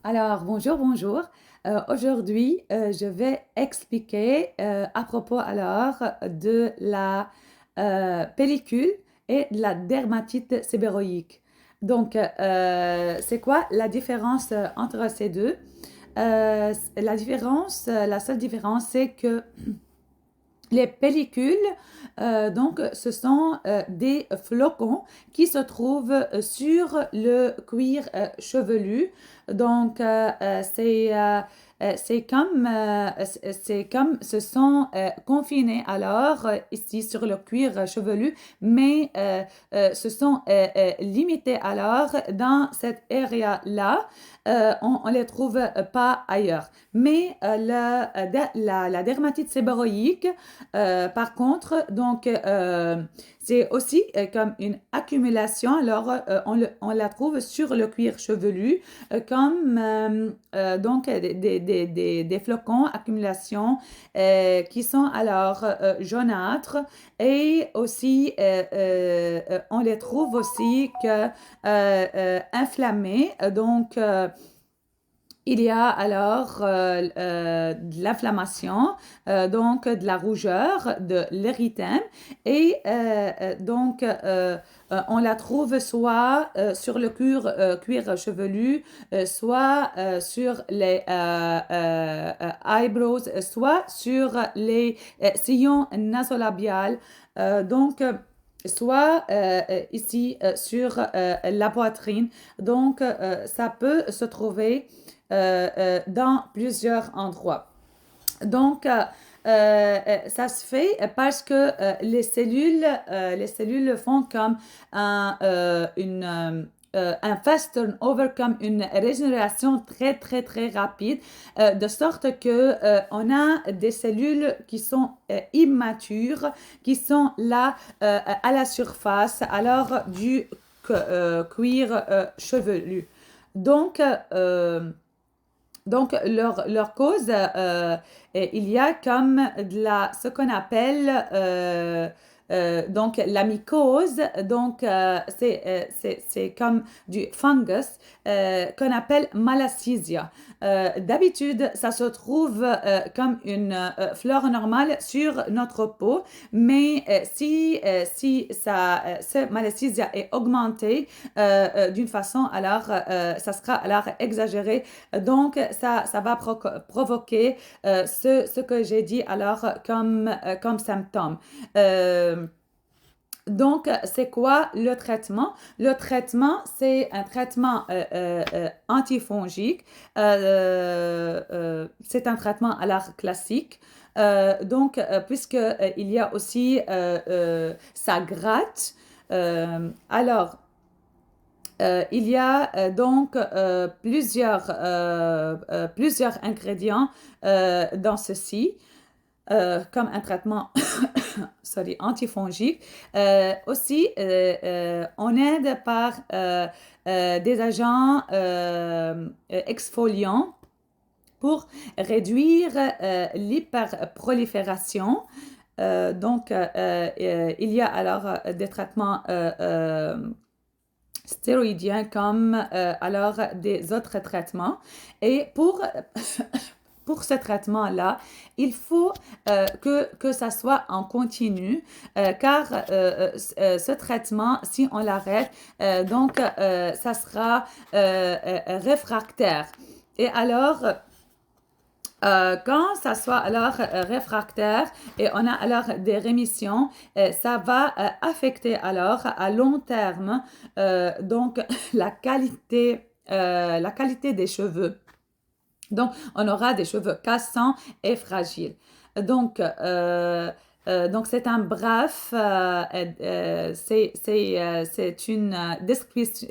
Alors, bonjour, bonjour. Aujourd'hui, je vais expliquer à propos alors de la pellicule et de la dermatite séboroïque. Donc, c'est quoi la différence entre ces deux? La seule différence, c'est que les pellicules, donc, ce sont des flocons qui se trouvent sur le cuir chevelu. Donc, c'est comme ce sont confinés alors ici sur le cuir chevelu, mais ce sont limités alors dans cette area-là. On les trouve pas ailleurs. Mais la dermatite séboroïque, par contre, donc, c'est aussi comme une accumulation. Alors, on la trouve sur le cuir chevelu comme donc des flocons, accumulation qui sont alors jaunâtres et aussi on les trouve aussi que inflammés. Donc, il y a alors de l'inflammation, donc de la rougeur, de l'érythème et on la trouve soit sur le cuir chevelu, soit sur les eyebrows, soit sur les sillons nasolabiales. Donc, soit ici sur la poitrine. Donc, ça peut se trouver dans plusieurs endroits. Donc, ça se fait parce que les cellules font comme un fast turnover, comme une régénération très, très, très rapide, de sorte que on a des cellules qui sont immatures, qui sont là à la surface, alors du cuir chevelu. Donc, leur cause, il y a comme ce qu'on appelle donc la mycose, donc c'est comme du fungus qu'on appelle malassezia. D'habitude, ça se trouve comme une flore normale sur notre peau, mais si ce malassezia est augmenté d'une façon, alors ça sera alors exagéré. Donc, ça va provoquer ce que j'ai dit alors comme symptôme. Euh, donc, c'est quoi le traitement? Le traitement, c'est un traitement antifongique. C'est un traitement à l'art classique. Donc, puisque il y a aussi ça gratte. Alors, il y a donc plusieurs ingrédients dans ceci, comme un traitement sorry, antifongique. Aussi, on aide par des agents exfoliants pour réduire l'hyperprolifération. Il y a alors des traitements stéroïdiens comme alors des autres traitements. Et pour ce traitement-là, il faut que ça soit en continu, car ce traitement, si on l'arrête, ça sera réfractaire. Et alors, quand ça soit alors réfractaire et on a alors des rémissions, ça va affecter alors à long terme donc la qualité des cheveux. Donc, on aura des cheveux cassants et fragiles. Donc, donc c'est un bref, c'est une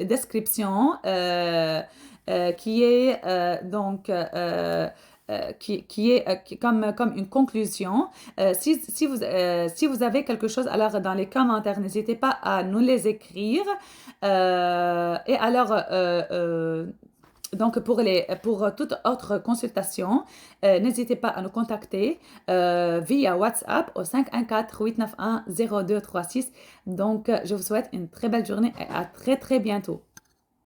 description qui est comme une conclusion. Si vous avez quelque chose, alors dans les commentaires, n'hésitez pas à nous les écrire. Et alors, donc, pour toute autre consultation, n'hésitez pas à nous contacter via WhatsApp au 514-891-0236. Donc, je vous souhaite une très belle journée et à très, très bientôt.